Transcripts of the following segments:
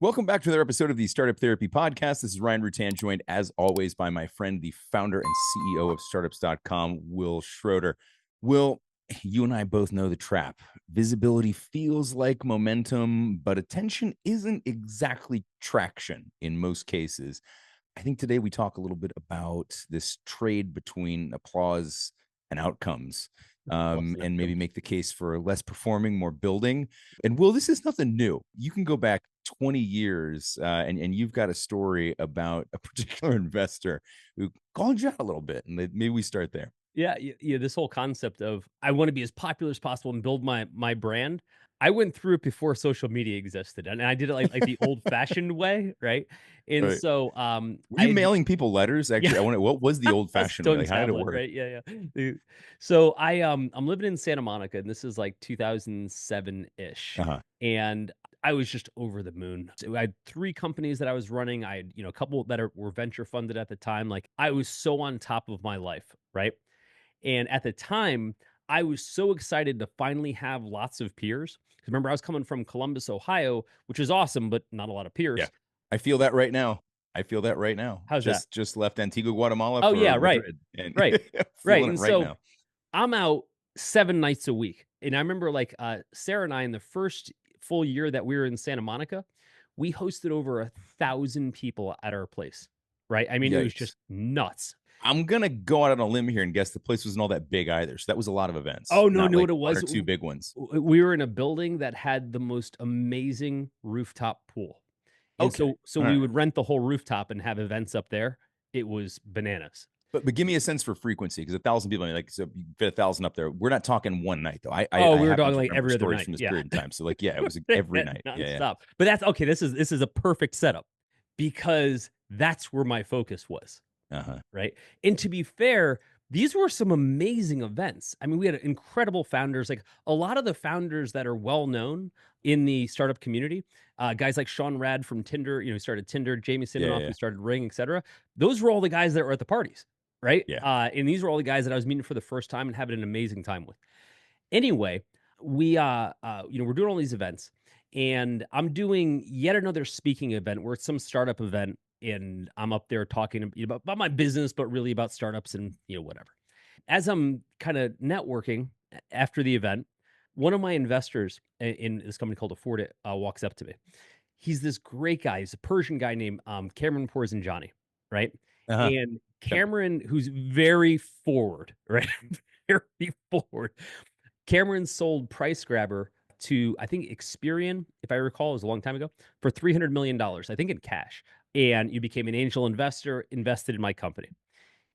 Welcome back to another episode of the Startup Therapy Podcast. This is Ryan Rutan, joined as always by my friend, the founder and CEO of startups.com, Will Schroter. Will, you and I both know the trap. Visibility feels like momentum, but attention isn't exactly traction in most cases. I think today we talk a little bit about this trade between applause and outcomes, and maybe make the case for less performing, more building. And Will, this is nothing new. You can go back 20 years and you've got a story about a particular investor who called you out a little bit. And maybe we start there. Yeah, this whole concept of I want to be as popular as possible and build my brand. I went through it before social media existed, and I did it like the old fashioned way, right? And Right. so, Were you mailing people letters? Actually, yeah, I want to, what was the old fashioned way? stone Like, how did it tablet, work? right? Yeah, yeah. So I'm living in Santa Monica, and this is like 2007 ish, Uh-huh. and I was just over the moon. So I had three companies that I was running. I had a couple that were venture funded at the time. Like I was so on top of my life, right? And at the time, I was so excited to finally have lots of peers. 'Cause remember, I was coming from Columbus, Ohio, which is awesome, but not a lot of Yeah. peers. I feel that right now. I feel that right now. How's that? Just left Antigua, Guatemala Oh, yeah, for right. Madrid and Right. Right. feeling it And right so now. I'm out 7 nights a week. And I remember like Sarah and I in the first full year that we were in Santa Monica, we hosted over 1,000 people at our place. Right. I mean, it was Yikes. just nuts. I'm gonna go out on a limb here and guess the place wasn't all that big either. So that was a lot of events, Oh, no, not no, like what it one was. or two big ones. We were in a building that had the most amazing rooftop pool. And Okay. so All we right. would rent the whole rooftop and have events up there. It was bananas. But give me a sense for frequency because 1,000 people, I mean, like, so you fit 1,000 up there. We're not talking one night though. Oh, I we were happen talking to like remember every other stories night. from this Yeah. period of time. So like, yeah, it was every night. Yeah, yeah. Nonstop. But that's okay. This is a perfect setup because that's where my focus was. Uh-huh. Right. And to be fair, these were some amazing events. I mean, we had incredible founders, like a lot of the founders that are well known in the startup community, guys like Sean Rad from Tinder, he started Tinder, Jamie Yeah, Siminoff, yeah, who started Ring, et cetera. Those were all the guys that were at the parties. Right. yeah. And these were all the guys that I was meeting for the first time and having an amazing time with. Anyway, we're doing all these events, and I'm doing yet another speaking event where it's some startup event, and I'm up there talking about my business, but really about startups and whatever. As I'm kind of networking after the event, one of my investors in this company called Afford It walks up to me. He's this great guy. He's a Persian guy named Cameron Porzanjani, right? Uh-huh. And Yep. Cameron, who's very forward, right? Very forward. Cameron sold Price Grabber to, I think, Experian, if I recall, it was a long time ago, for $300 million, I think in cash. And you became an angel investor, invested in my company.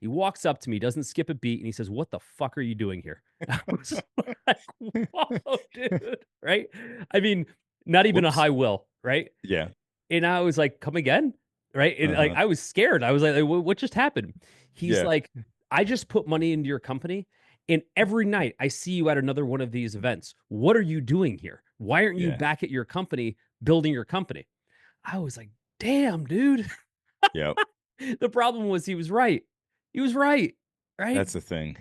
He walks up to me, doesn't skip a beat, and he says, "What the fuck are you doing here?" I was like, "Whoa, dude!" Right? I mean, not even a Whoops. high will, right? Yeah. And I was like, "Come again?" Right? And like, Uh-huh. I was scared. I was like, What just happened?" He's Yeah. like, "I just put money into your company, and every night I see you at another one of these events. What are you doing here? Why aren't you Yeah. back at your company building your company?" I was like, "Damn, dude." Yep. The problem was he was right. He was right, right? That's the thing.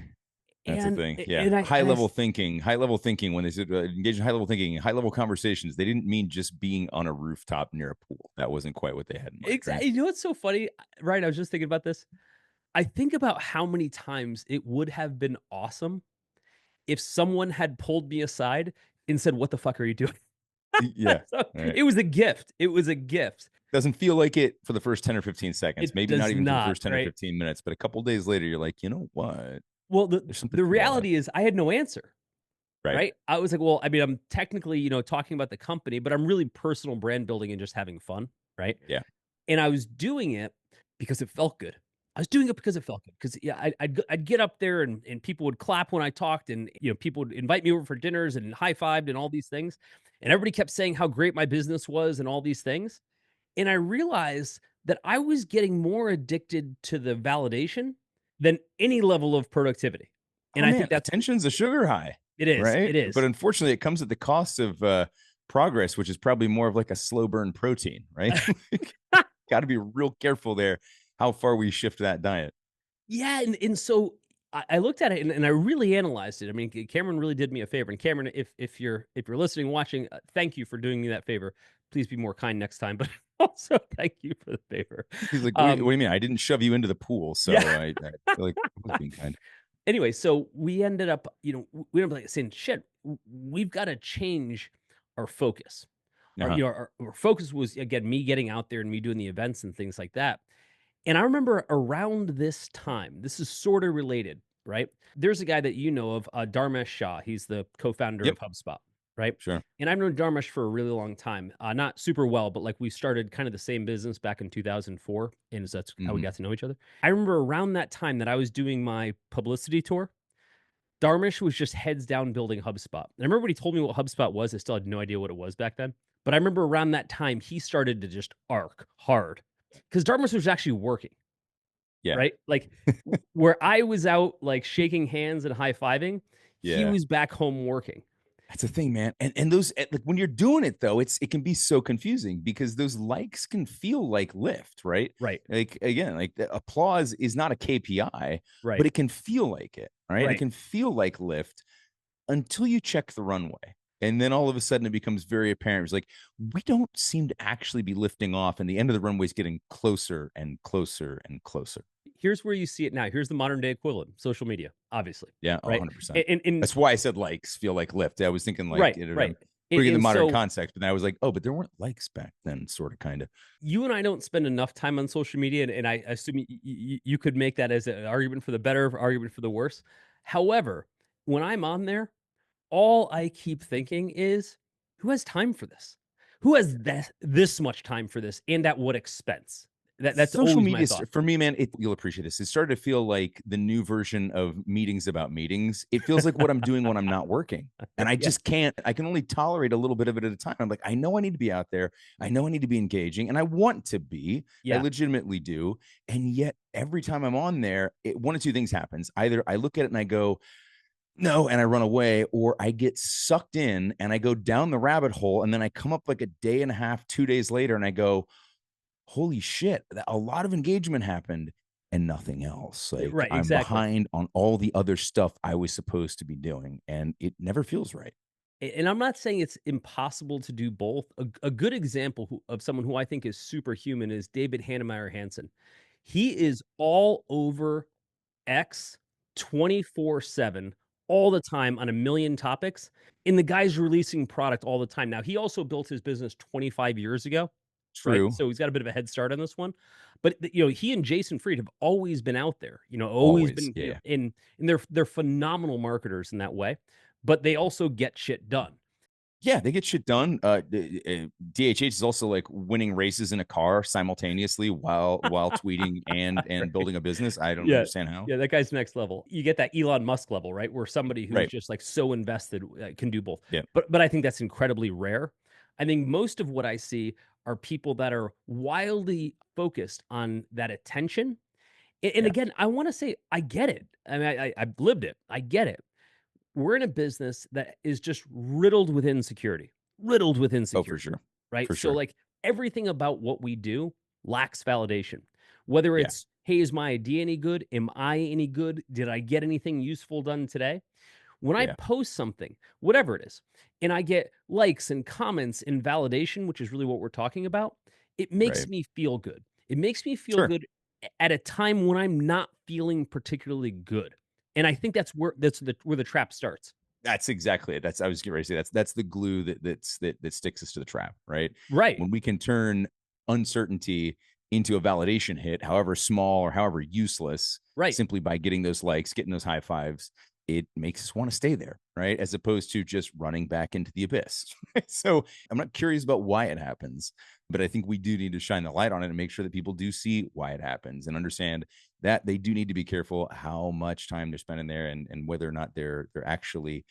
That's the And thing. Yeah. and I High and I level s thinking, when they said engage in high level thinking, high level conversations, they didn't mean just being on a rooftop near a pool. That wasn't quite what they had in mind, right? You know what's so funny? Right, I was just thinking about this. I think about how many times it would have been awesome if someone had pulled me aside and said, "What the fuck are you doing?" Yeah. So, Right. it was a gift. It was a gift. Doesn't feel like it for the first 10 or 15 seconds, It maybe not does even for the not, first 10 or right? 15 minutes, but a couple days later, you're like, you know what? Well, There's something the to that. reality is I had no answer. Right. Right? I was like, well, I mean, I'm technically, talking about the company, but I'm really personal brand building and just having fun, right? Yeah. And I was doing it because it felt good. I was doing it because it felt good. Because yeah, I'd get up there and people would clap when I talked, and people would invite me over for dinners and high fived and all these things, and everybody kept saying how great my business was and all these things, and I realized that I was getting more addicted to the validation than any level of productivity, and Oh I man, think that's attention's a sugar high, it right? But is. unfortunately, it comes at the cost of progress, which is probably more of like a slow burn protein, right? Got to be real careful there how far we shift that diet. Yeah, and so I looked at it and I really analyzed it. I mean, Cameron really did me a favor. And Cameron, if you're listening, watching, thank you for doing me that favor please be more kind next time, but also thank you for the favor. He's like, what do you mean? I didn't shove you into the pool, so Yeah. I feel like I was being kind. Anyway, so we ended up, we ended up like saying, shit, we've got to change our focus. Uh-huh. Our focus was again me getting out there and me doing the events and things like that. And I remember around this time, this is sort of related, right? There's a guy that you know of, Dharmesh Shah. He's the co-founder Yep. of HubSpot, right? Sure. And I've known Dharmesh for a really long time. Not super well, but like we started kind of the same business back in 2004, and so that's how we Hmm. got to know each other. I remember around that time that I was doing my publicity tour, Dharmesh was just heads down building HubSpot. And I remember when he told me what HubSpot was, I still had no idea what it was back then. But I remember around that time, he started to just arc hard because Dharmesh was actually working, Yeah. right? Like where I was out like shaking hands and high fiving, he Yeah. was back home working. That's the thing, man. And those like when you're doing it though, it can be so confusing because those likes can feel like lift, right? Right. Like again, like the applause is not a KPI, Right. but it can feel like it, right? It Right. can feel like lift until you check the runway. And then all of a sudden it becomes very apparent. It's like we don't seem to actually be lifting off, and the end of the runway is getting closer and closer and closer. Here's where you see it now. Here's the modern day equivalent, social media, obviously. Yeah, Right. 100%. And That's why I said likes feel like lift. I was thinking like right, right. bringing the And modern so context, but then I was like, oh, but there weren't likes back then, sort of, kind of. you and I don't spend enough time on social media, and I assume you could make that as an argument for the better, argument for the worse. However, when I'm on there, all I keep thinking is, who has time for this? Who has this much time for this, and at what expense? That's Social always my media thought. for me, man, you'll appreciate this. It started to feel like the new version of meetings about meetings. It feels like what I'm doing when I'm not working. And I Yeah, just can't, I can only tolerate a little bit of it at a time. I'm like, I know I need to be out there. I know I need to be engaging, and I want to be. I yeah, legitimately do. And yet every time I'm on there, one of two things happens. Either I look at it and I go, no, and I run away, or I get sucked in and I go down the rabbit hole, and then I come up like a day and a half, 2 days later, and I go, holy shit, a lot of engagement happened and nothing else. Like right, I'm exactly. behind on all the other stuff I was supposed to be doing, and it never feels right. And I'm not saying it's impossible to do both. A good example of someone who I think is superhuman is David Hannemeyer Hansen. He is all over X 24/7 all the time on a million topics, and the guy's releasing product all the time. Now, he also built his business 25 years ago, right? True. So he's got a bit of a head start on this one. But he and Jason Fried have always been out there, always Always. been, Yeah. Yeah. and they're phenomenal marketers in that way, but they also get shit done. Yeah, they get shit done. DHH is also like winning races in a car simultaneously while tweeting and Right. building a business. I don't Yeah. understand how. Yeah, that guy's next level. You get that Elon Musk level, right? Where somebody who's Right. just like so invested can do both. Yeah. But I think that's incredibly rare. I think most of what I see are people that are wildly focused on that attention. And Yeah. again, I want to say I get it. I mean, I've lived it. I get it. We're in a business that is just riddled with Oh, for insecurity, sure. right? For So, sure. like, everything about what we do lacks validation. Whether Yeah. it's, hey, is my idea any good? Am I any good? Did I get anything useful done today? When I Yeah. post something, whatever it is, and I get likes and comments and validation, which is really what we're talking about, it makes Right. me feel good. It makes me feel Sure. good at a time when I'm not feeling particularly good. And I think where the trap starts. That's exactly it. I was getting ready to say that's the glue that sticks us to the trap, right? Right. When we can turn uncertainty into a validation hit, however small or however useless, Right. simply by getting those likes, getting those high fives, it makes us want to stay there, right? As opposed to just running back into the abyss. So I'm not curious about why it happens, but I think we do need to shine the light on it and make sure that people do see why it happens and understand that they do need to be careful how much time they're spending there, and whether or not they're actually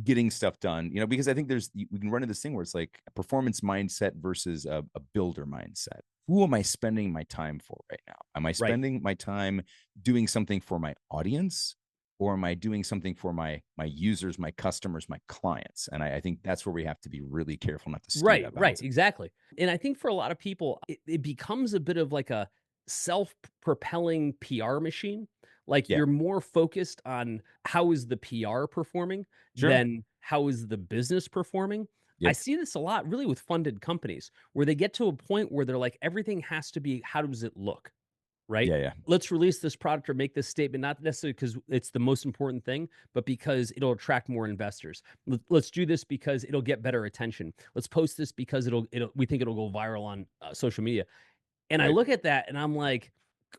getting stuff done, because I think we can run into this thing where it's like a performance mindset versus a builder mindset. Who am I spending my time for right now? Am I Right. spending my time doing something for my audience, or am I doing something for my users, my customers, my clients? And I think that's where we have to be really careful not to skew Right, that right, balance. exactly. And I think for a lot of people, it becomes a bit of like a self-propelling PR machine. Like Yeah, you're more focused on how is the PR performing sure. than how is the business performing. I Yep. see this a lot really with funded companies where they get to a point where they're like, everything has to be, how does it look? Right? Yeah, yeah. Let's release this product or make this statement, not necessarily because it's the most important thing, but because it'll attract more investors. Let's do this because it'll get better attention. Let's post this because we think it'll go viral on social media. And I Right. look at that and I'm like,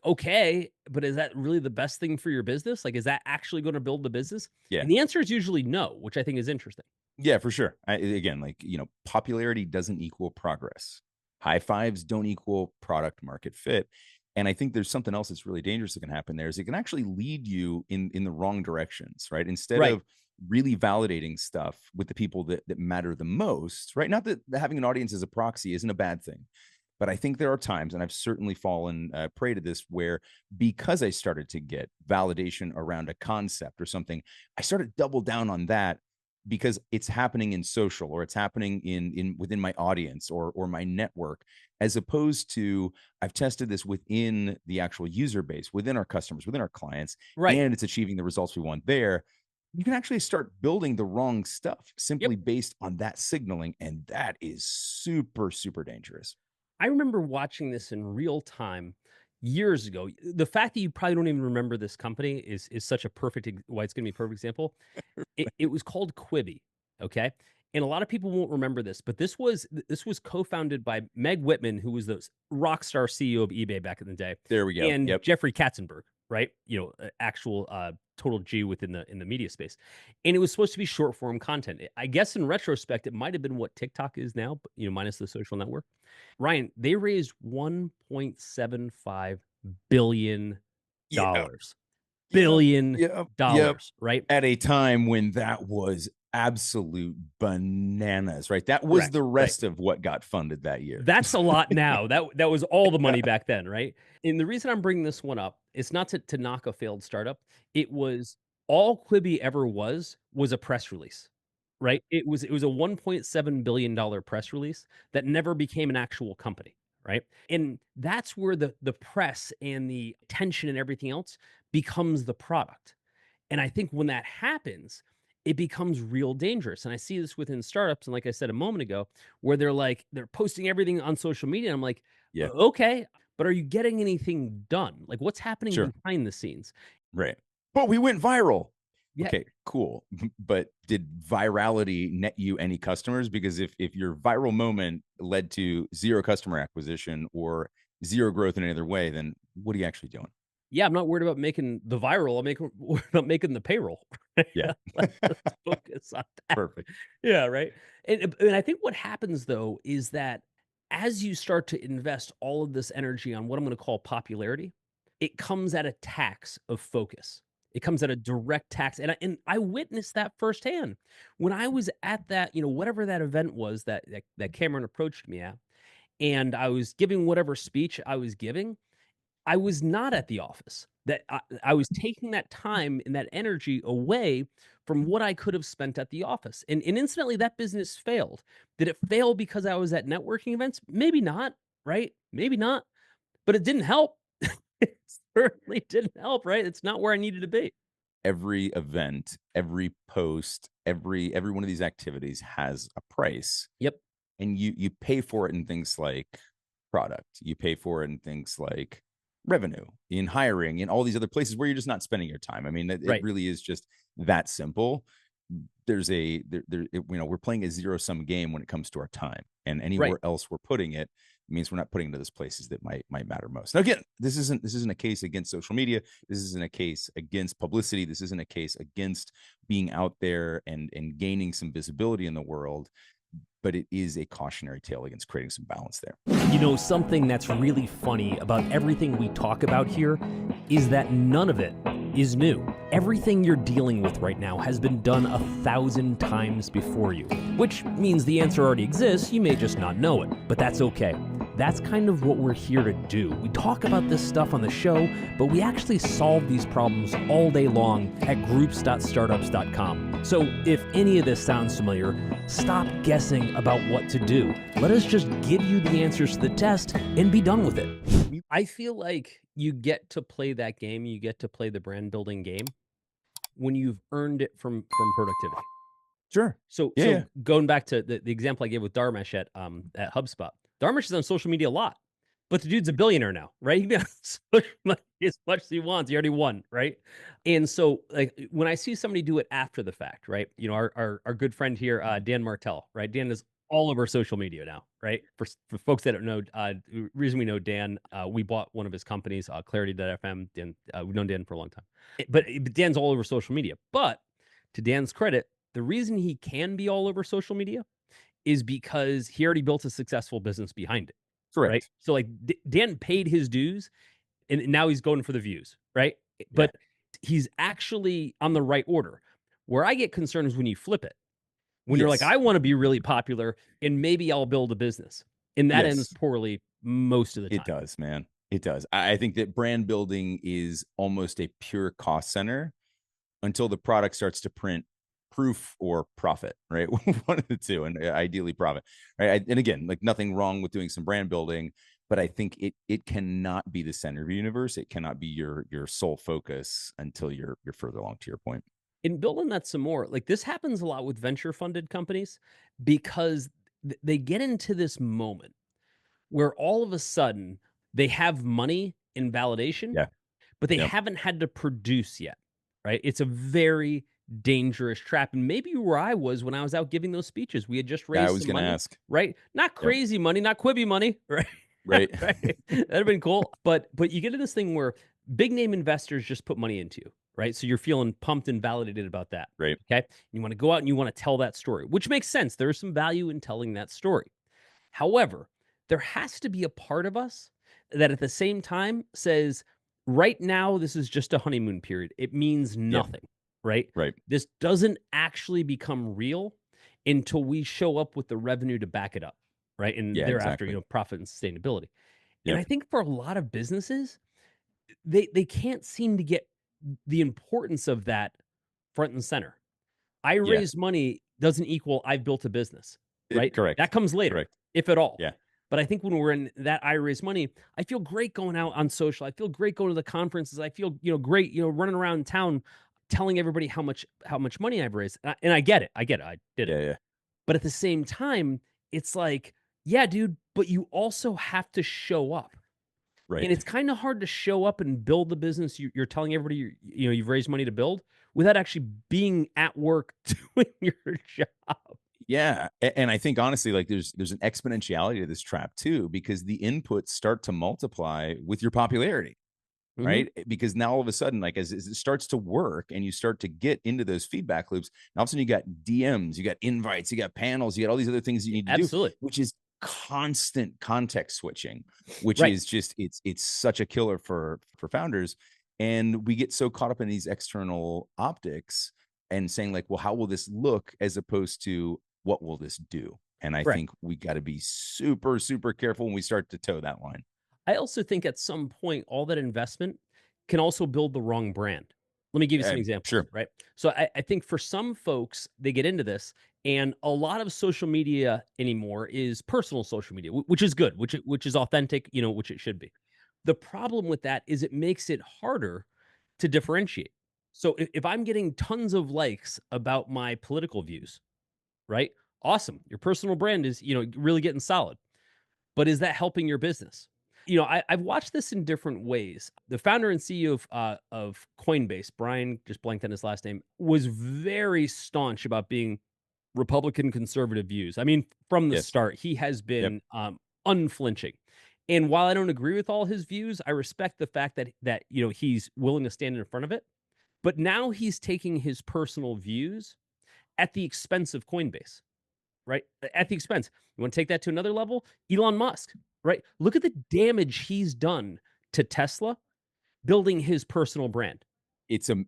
okay, but is that really the best thing for your business? Like, is that actually going to build the business? Yeah. And the answer is usually no, which I think is interesting. Yeah, for sure. Again, like, popularity doesn't equal progress. High fives don't equal product market fit. And I think there's something else that's really dangerous that can happen there is it can actually lead you in the wrong directions, right? Instead Right. of really validating stuff with the people that matter the most, right? Not that having an audience as a proxy isn't a bad thing, but I think there are times, and I've certainly fallen prey to this, where because I started to get validation around a concept or something, I started to double down on that because it's happening in social or it's happening in within my audience or my network, as opposed to I've tested this within the actual user base, within our customers, within our clients, Right. and it's achieving the results we want there. You can actually start building the wrong stuff Yep. simply based on that signaling, and that is super, super dangerous. I remember watching this in real time years ago. The fact that you probably don't even remember this company is such a why it's going to be a perfect example. It was called Quibi, okay? And a lot of people won't remember this, but this was co-founded by Meg Whitman, who was the rock star CEO of eBay back in the day, There we go. and Yep. Jeffrey Katzenberg, right? Actual total G within the media space. And it was supposed to be short form content. I guess in retrospect, it might have been what TikTok is now, but minus the social network. Ryan, they raised $1.75 billion Yeah. Yep. billion Yep. Yep. dollars, right? At a time when that was absolute bananas, right? That was Correct, the right. rest of what got funded that year. That's a lot now. That was all the money Yeah. back then, right? And the reason I'm bringing this one up, it's not to knock a failed startup. It was all Quibi ever was a press release, right? It was a $1.7 billion press release that never became an actual company, right? And that's where the press and the attention and everything else becomes the product. And I think when that happens, it becomes real dangerous. And I see this within startups. And like I said a moment ago, where they're posting everything on social media. And I'm like, Yeah. Okay, but are you getting anything done? Like what's happening Sure. behind the scenes? Right. But we went viral. Yeah. Okay, cool. But did virality net you any customers? Because if your viral moment led to zero customer acquisition or zero growth in any other way, then what are you actually doing? Yeah, I'm not worried about making the viral. Worried about making the payroll. Yeah. Let's focus on that. Perfect. Yeah, right. And I think what happens though is that as you start to invest all of this energy on what I'm going to call popularity, it comes at a tax of focus. It comes at a direct tax, and I witnessed that firsthand when I was at that whatever that event was that Cameron approached me at, and I was giving whatever speech I was giving. I was not at the office. That I was taking that time and that energy away from what I could have spent at the office. And incidentally, that business failed. Did it fail because I was at networking events? Maybe not, right? Maybe not. But it didn't help. It certainly didn't help, right? It's not where I needed to be. Every event, every post, every one of these activities has a price, Yep. and you pay for it in things like product. You pay for it in things like revenue, in hiring, in all these other places where you're just not spending your time. I mean, it Right. really is just that simple. There's a there we're playing a zero sum game when it comes to our time, and Right. anywhere else we're putting it means we're not putting it to those places that might matter most. Now, again, this isn't a case against social media. This isn't a case against publicity. This isn't a case against being out there and gaining some visibility in the world, but it is a cautionary tale against creating some balance there. Something that's really funny about everything we talk about here is that none of it is new. Everything you're dealing with right now has been done 1,000 times before you, which means the answer already exists, you may just not know it, but that's okay. That's kind of what we're here to do. We talk about this stuff on the show, but we actually solve these problems all day long at groups.startups.com. So if any of this sounds familiar, stop guessing about what to do. Let us just give you the answers to the test and be done with it. I feel like you get to play that game, you get to play the brand building game when you've earned it from productivity. Sure. So Yeah, yeah. going back to the example I gave with Dharmesh at HubSpot. Dharmesh is on social media a lot, but the dude's a billionaire now, right? He can be on social media as much as he wants. He already won, right? And so like when I see somebody do it after the fact, right? Our good friend here, Dan Martell, right? Dan is all over social media now, right? For folks that don't know, the reason we know Dan, we bought one of his companies, Clarity.fm. Dan, we've known Dan for a long time, but Dan's all over social media. But to Dan's credit, the reason he can be all over social media is because he already built a successful business behind it, right? Correct. So like Dan paid his dues and now he's going for the views, right? Yeah. But he's actually on the right order. Where I get concerned is when you flip it. When you're like, Yes. I want to be really popular and maybe I'll build a business. And that ends Yes. poorly most of the It time. does, man. It does. I think that brand building is almost a pure cost center until the product starts to print proof or profit, right? One of the two, and ideally profit, right? And again, like nothing wrong with doing some brand building, but I think it cannot be the center of the universe. It cannot be your sole focus until you're further along. To your point, In building that some more, like this happens a lot with venture funded companies because they get into this moment where all of a sudden they have money in validation, yeah, but they yeah, haven't had to produce yet, right? It's a very dangerous trap. And maybe where I was when I was out giving those speeches, we had just yeah. I raised was some gonna money, ask. right? Not Yep. crazy money, not Quibi money, right? Right. Right. That'd have been cool. But you get to this thing where big name investors just put money into you, right? So you're feeling pumped and validated about that. Right. Okay. You want to go out and you want to tell that story, which makes sense. There is some value in telling that story. However, there has to be a part of us that at the same time says, right now, this is just a honeymoon period. It means Yeah. nothing, right? Right. This doesn't actually become real until we show up with the revenue to back it up, right? And Yeah. thereafter, Exactly. profit and sustainability. And I Yep. think for a lot of businesses, they can't seem to get the importance of that front and center. I Yeah. raise money doesn't equal I've built a business, right? Correct. That comes later, Correct. if at all. Yeah. But I think when we're in that I raise money, I feel great going out on social. I feel great going to the conferences. I feel, great, running around town telling everybody how much money I've raised. And I get it. I get it. I did it. Yeah. Yeah. But at the same time, it's like, yeah, dude, but you also have to show up. And Right. it's kind of hard to show up and build the business you're telling everybody you've raised money to build without actually being at work doing your job. Yeah, and I think honestly, like there's an exponentiality to this trap too, because the inputs start to multiply with your popularity, Mhm. right? Because now all of a sudden, like as it starts to work and you start to get into those feedback loops, and all of a sudden you got DMs, you got invites, you got panels, you got all these other things you need to do, Absolutely. which is constant context switching, which Right. is just it's such a killer for founders. And we get so caught up in these external optics and saying like, well, how will this look as opposed to what will this do? And I Right. think we got to be super, super careful when we start to toe that line. I also think at some point, all that investment can also build the wrong brand. Let me give you some examples, Sure. right? So I think for some folks, they get into this, and a lot of social media anymore is personal social media, which is good, which is authentic, which it should be. The problem with that is it makes it harder to differentiate. So if I'm getting tons of likes about my political views, right? Awesome. Your personal brand is, really getting solid. But is that helping your business? I've watched this in different ways. The founder and CEO of Coinbase, Brian, just blanked on his last name, was very staunch about being Republican conservative views. I mean, from the Yes. start, he has Yep. been unflinching. And while I don't agree with all his views, I respect the fact that he's willing to stand in front of it. But now he's taking his personal views at the expense of Coinbase, right? At the expense. You want to take that to another level? Elon Musk, right? Look at the damage he's done to Tesla building his personal brand.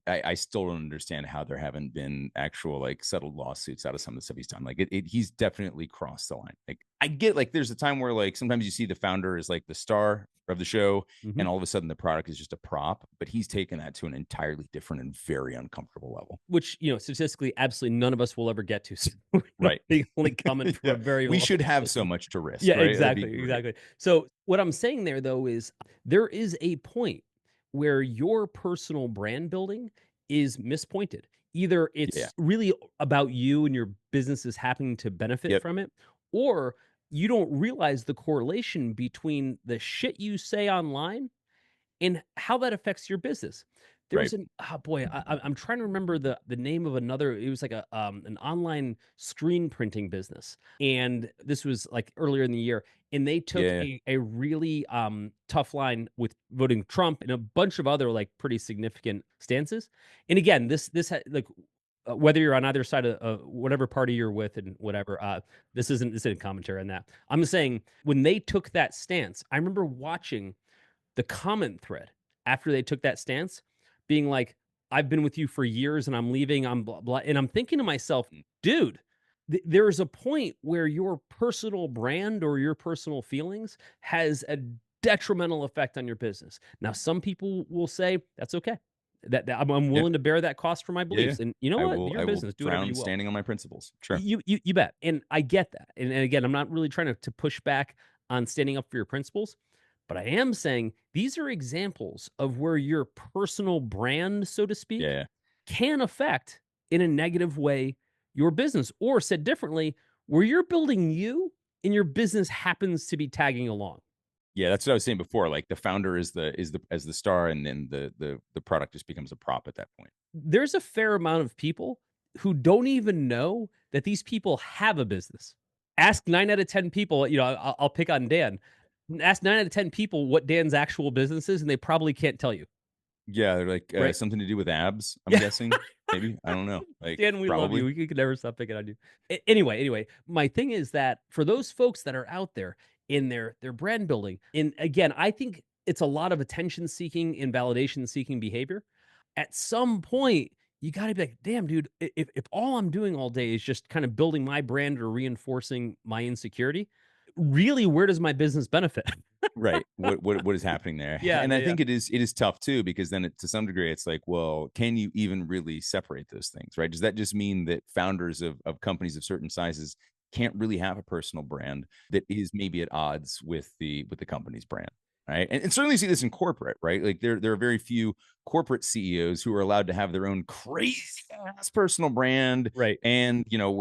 I still don't understand how there haven't been actual like settled lawsuits out of some of the stuff he's done. Like he's definitely crossed the line. Like I get like there's a time where like sometimes you see the founder is like the star of the show, Mhm. and all of a sudden the product is just a prop. But he's taken that to an entirely different and very uncomfortable level. Which, statistically, absolutely none of us will ever get to. So Right. we're only coming from Yeah. a very We long should have so distance. much to risk, Yeah, right? That'd be exactly, great. exactly. So what I'm saying there though is there is a point where your personal brand building is mispointed. Either Yeah. it's really about you and your business is happening to benefit Yep. from it, or you don't realize the correlation between the shit you say online and how that affects your business. There Right. was boy, I'm trying to remember the name of another. It was like an online screen printing business, and this was like earlier in the year. And they took Yeah. a really tough line with voting Trump and a bunch of other like pretty significant stances. And again, this had like whether you're on either side of whatever party you're with and whatever, this isn't commentary on that. I'm saying when they took that stance, I remember watching the comment thread after they took that stance being like, "I've been with you for years and I'm leaving, I'm blah, blah." And I'm thinking to myself, dude, there is a point where your personal brand or your personal feelings has a detrimental effect on your business. Now, some people will say that's okay. That I'm Yeah. willing to bear that cost for my Yeah. Yeah. beliefs. And you know what? Your I will business, do whatever frown you will. standing on my principles. Sure. You bet. And I get that. And again, I'm not really trying to push back on standing up for your principles, but I am saying these are examples of where your personal brand, so to Yeah. speak, Yeah. can affect in a negative way your business. Or said differently, where you're building you and your business happens to be tagging along. Yeah, that's what I was saying before. Like the founder is the star, and then the product just becomes a prop at that point. There's a fair amount of people who don't even know that these people have a business. Ask 9 out of 10 people, I'll pick on Dan. Ask 9 out of 10 people what Dan's actual business is, and they probably can't tell you, Yeah, they're like right? something to do with abs. I'm Yeah. guessing. Maybe I don't know. Like Dan, we love you. probably. We could never stop picking on you. Anyway, my thing is that for those folks that are out there in their brand building, and again, I think it's a lot of attention seeking and validation seeking behavior. At some point, you got to be like, damn, dude, if all I'm doing all day is just kind of building my brand or reinforcing my insecurity, really, where does my business benefit? Right. What is happening there? Yeah, And yeah, I yeah. think it is tough too, because then to some degree it's like, well, can you even really separate those things, right? Does that just mean that founders of companies of certain sizes can't really have a personal brand that is maybe at odds with the company's brand? Right. And certainly see this in corporate, right? Like there are very few corporate CEOs who are allowed to have their own crazy ass personal brand. Right. And but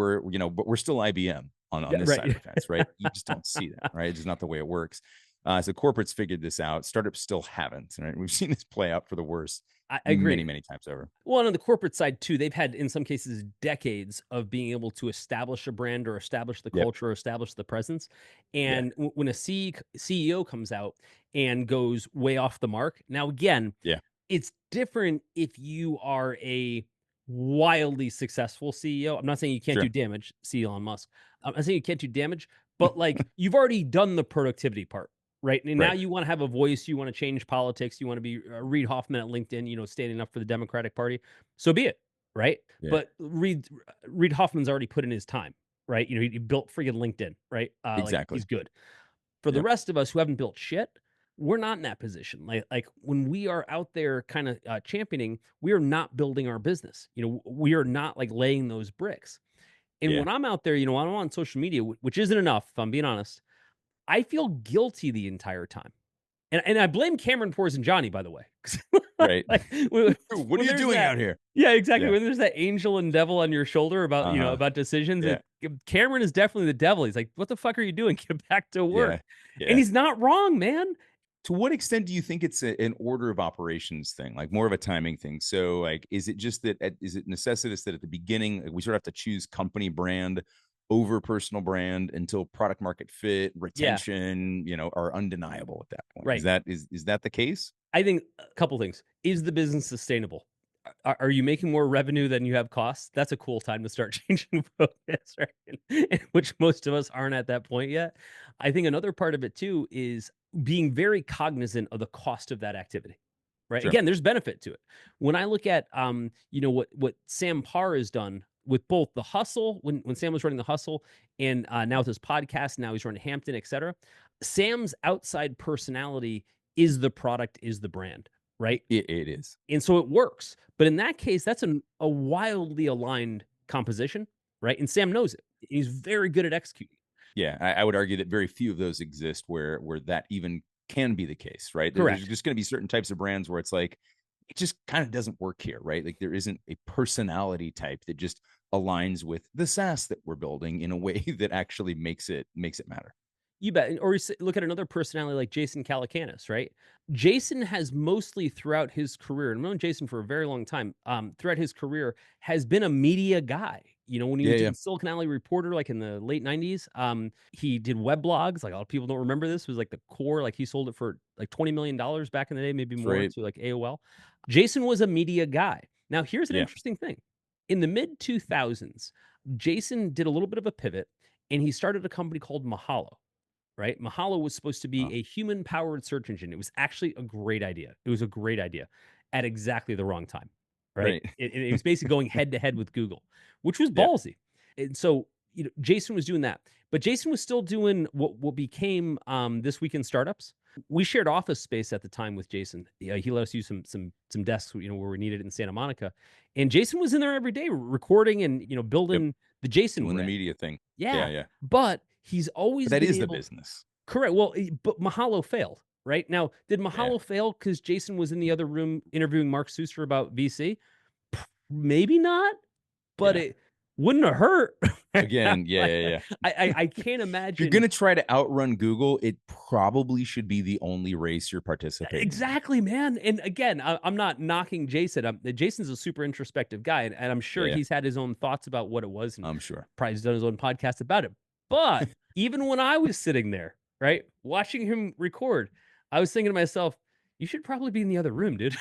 we're still IBM on Yeah, this side of right. the fence, right? You just don't see that, right? It's just not the way it works. So corporates figured this out. Startups still haven't. Right? We've seen this play out for the worst I many, agree. many times over. Well, and on the corporate side too, they've had in some cases decades of being able to establish a brand or establish the Yep. culture or establish the presence. Yeah. And when a CEO comes out and goes way off the mark, now again, Yeah. it's different if you are a wildly successful CEO. I'm not saying you can't do Sure. damage, see Elon Musk. I'm not saying you can't do damage, but like you've already done the productivity part, right? And now Right. you want to have a voice, you want to change politics, you want to be Reid Hoffman at LinkedIn, standing up for the Democratic Party. So be it, right? Yeah. But Reid Hoffman's already put in his time, right? He built freaking LinkedIn, right? Like Exactly. he's good. For the Yep. rest of us who haven't built shit, we're not in that position. Like when we are out there kind of championing, we are not building our business. We are not like laying those bricks. And Yeah. when I'm out there, I'm on social media, which isn't enough, if I'm being honest. I feel guilty the entire time. And I blame Cameron Johnny, by the way. Right. Like when, What are when you there's doing that, out here? yeah, exactly. Yeah. When there's that angel and devil on your shoulder about Uh-huh. about decisions, Yeah. Cameron is definitely the devil. He's like, "What the fuck are you doing? Get back to work." Yeah. And Yeah. he's not wrong, man. To what extent do you think it's an order of operations thing, like more of a timing thing? So, like, is it just that is it necessitous that at the beginning like, we sort of have to choose company brand over personal brand until product market fit, Yeah, retention, are undeniable at that point? Is right. that is that the case? I think a couple things. Is the business sustainable? Are you making more revenue than you have costs? That's a cool time to start changing focus, right? And which most of us aren't at that point yet. I think another part of it too is being very cognizant of the cost of that activity. Right. Sure. Again, there's benefit to it. When I look at what Sam Parr has done with both the hustle, when Sam was running the hustle, and now with his podcast, now he's running Hampton, et cetera. Sam's outside personality is the product, is the brand, right? It is. And so it works. But in that case, that's a wildly aligned composition, right? And Sam knows it. He's very good at executing. Yeah, I would argue that very few of those exist where that even can be the case, right? There's Correct. just going to be certain types of brands where it's like, it just kind of doesn't work here, right? Like there isn't a personality type that just aligns with the SaaS that we're building in a way that actually makes it matter. You bet. Or look at another personality like Jason Calacanis, right? Jason has mostly throughout his career, and I've known Jason for a very long time, throughout his career, has been a media guy. When he Yeah, was yeah. doing Silicon Alley Reporter, like in the late 90s, he did web blogs. Like a lot of people don't remember this. It was like the core, like he sold it for like $20 million back in the day, maybe That's more right. to like AOL. Jason was a media guy. Now, here's an Yeah. interesting thing. In the mid 2000s, Jason did a little bit of a pivot and he started a company called Mahalo, right? Mahalo was supposed to be Oh, a human powered search engine. It was actually a great idea. It was a great idea at exactly the wrong time, right? right. It was basically going head to head with Google, which was Yeah. ballsy. And so, Jason was doing that, but Jason was still doing what became This Week in Startups. We shared office space at the time with Jason. He let us use some desks, where we needed it in Santa Monica, and Jason was in there every day recording and Yep. building the Jason Doing the brand. media thing. Yeah, Yeah, yeah. but he's But always that been is the able. business. Correct. Well, but Mahalo failed, right? Now, did Yeah. Mahalo fail because Jason was in the other room interviewing Mark Suster about VC? Maybe not, but Yeah. it wouldn't have hurt. Again, yeah, Like, yeah, yeah. I can't If you're imagine. gonna try to outrun Google, it probably should be the only race you're participating in. Exactly, man. And again, I'm not knocking Jason. Jason's a super introspective guy, and I'm Yeah, sure yeah. he's had his own thoughts about what it was, and I'm sure. probably has done his own podcast about it. But even when I was sitting there, right, watching him record, I was thinking to myself, "You should probably be in the other room, dude."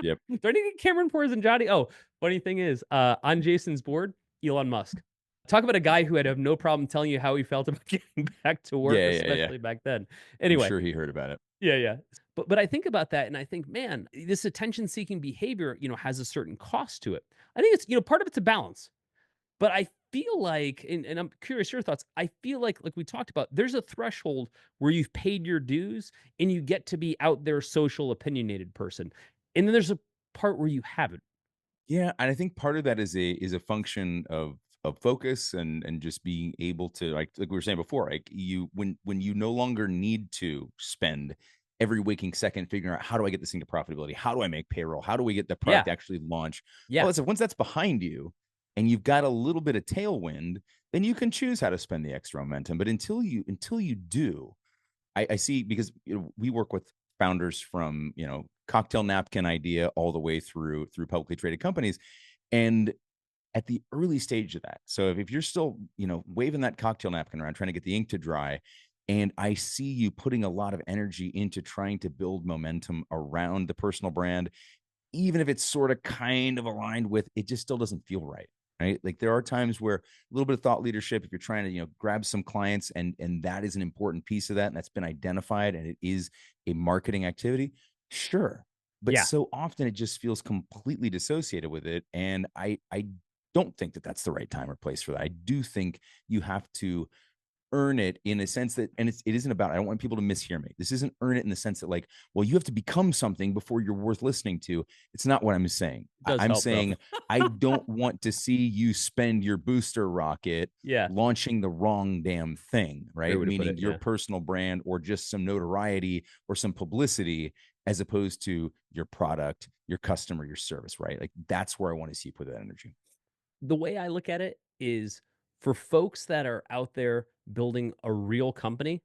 Yep. Don't you think Cameron Porras and Johnny? Oh, funny thing is, on Jason's board, Elon Musk. Talk about a guy who would have no problem telling you how he felt about getting back to work, Yeah, yeah, yeah. especially back then. I'm Anyway, sure he heard about it. yeah, yeah. But I think about that and I think, man, this attention-seeking behavior, has a certain cost to it. I think it's, part of it's a balance. But I feel like, and I'm curious your thoughts. I feel like we talked about, there's a threshold where you've paid your dues and you get to be out there social opinionated person. And then there's a part where you haven't. Yeah, and I think part of that is a function of focus and just being able to like we were saying before, like you when you no longer need to spend every waking second figuring out how do I get this thing to profitability? How do I make payroll? How do we get the Yeah. product actually launch? Yeah. Well, once that's behind you and you've got a little bit of tailwind, then you can choose how to spend the extra momentum. But until you do, I see because we work with founders from cocktail napkin idea all the way through publicly traded companies, and at the early stage of that. So if you're still waving that cocktail napkin around trying to get the ink to dry, and I see you putting a lot of energy into trying to build momentum around the personal brand, even if it's sort of kind of aligned with it, just still doesn't feel right. Right. Like there are times where a little bit of thought leadership, if you're trying to, grab some clients and that is an important piece of that. And that's been identified and it is a marketing activity. Sure. But Yeah. so often it just feels completely dissociated with it. And I don't think that that's the right time or place for that. I do think you have to earn it in a sense that, and it isn't about, I don't want people to mishear me. This isn't earn it in the sense that like, well, you have to become something before you're worth listening to. It's not what I'm saying. Does I'm help though. saying I don't want to see you spend your booster rocket Yeah. launching the wrong damn thing, Great right? way to put Meaning it. your Yeah. personal brand or just some notoriety or some publicity as opposed to your product, your customer, your service, right? Like that's where I want to see you put that energy. The way I look at it is for folks that are out there building a real company,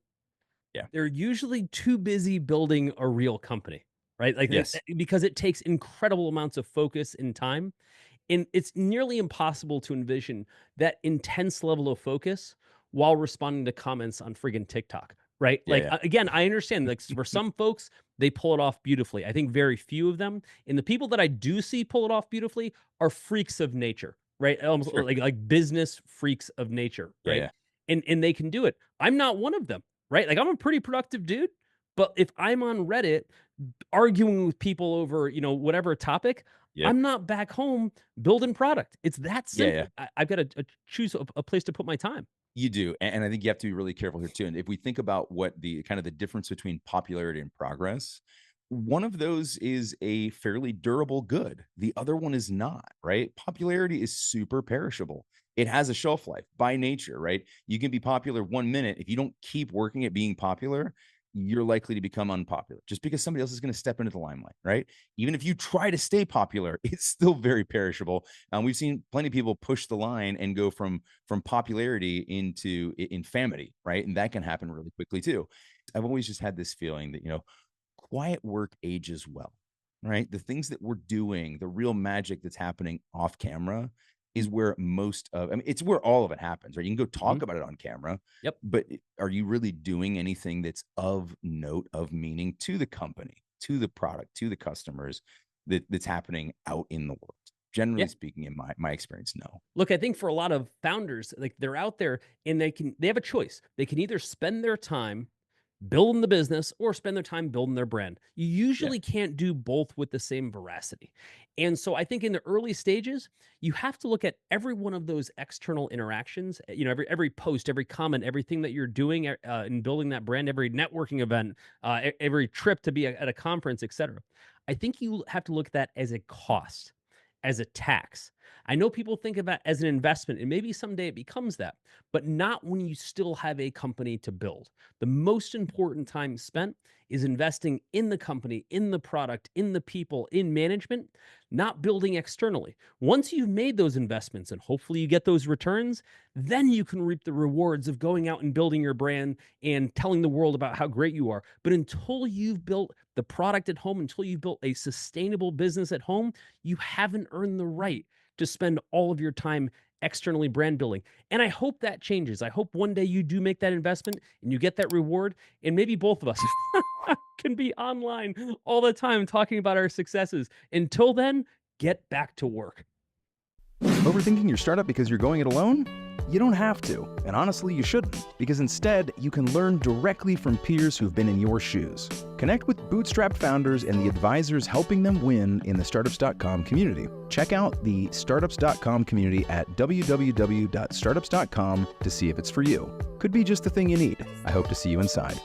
Yeah. they're usually too busy building a real company, right? Like Yes. because it takes incredible amounts of focus and time. And it's nearly impossible to envision that intense level of focus while responding to comments on friggin' TikTok, right? Yeah. Like, Yeah. again, I understand, like, for some folks, they pull it off beautifully. I think very few of them, and the people that I do see pull it off beautifully are freaks of nature, right? Almost Sure. like business freaks of nature, Yeah. right? Yeah. And they can do it. I'm not one of them, right? Like, I'm a pretty productive dude, but if I'm on Reddit arguing with people over, whatever topic, Yep. I'm not back home building product. It's that Yeah. Yeah. simple. I've got to choose a place to put my time. You do, and I think you have to be really careful here too. And if we think about what the kind of the difference between popularity and progress, one of those is a fairly durable good. The other one is not, right? Popularity is super perishable. It has a shelf life by nature, right? You can be popular 1 minute. If you don't keep working at being popular, you're likely to become unpopular just because somebody else is going to step into the limelight, right? Even if you try to stay popular, it's still very perishable. And we've seen plenty of people push the line and go from popularity into infamity, right? And that can happen really quickly too. I've always just had this feeling that, quiet work ages well, right? The things that we're doing, the real magic that's happening off camera is where it's where all of it happens, right? You can go talk about it on camera. Yep. But are you really doing anything that's of note, of meaning to the company, to the product, to the customers that's happening out in the world? Generally speaking, in my experience, no. Look, I think for a lot of founders, like they're out there and they have a choice. They can either spend their time building the business or spend their time building their brand. You usually can't do both with the same veracity. And so I think in the early stages, you have to look at every one of those external interactions, every post, every comment, everything that you're doing in building that brand, every networking event, every trip to be at a conference, etc. I think you have to look at that as a cost, as a tax. I know people think of it as an investment, and maybe someday it becomes that, but not when you still have a company to build. The most important time spent is investing in the company, in the product, in the people, in management, not building externally. Once you've made those investments and hopefully you get those returns, then you can reap the rewards of going out and building your brand and telling the world about how great you are. But until you've built the product at home, until you've built a sustainable business at home, you haven't earned the right to spend all of your time externally brand building. And I hope that changes. I hope one day you do make that investment and you get that reward. And maybe both of us can be online all the time talking about our successes. Until then, get back to work. Overthinking your startup because you're going it alone? You don't have to, and honestly, you shouldn't, because instead, you can learn directly from peers who've been in your shoes. Connect with bootstrapped founders and the advisors helping them win in the Startups.com community. Check out the Startups.com community at www.startups.com to see if it's for you. Could be just the thing you need. I hope to see you inside.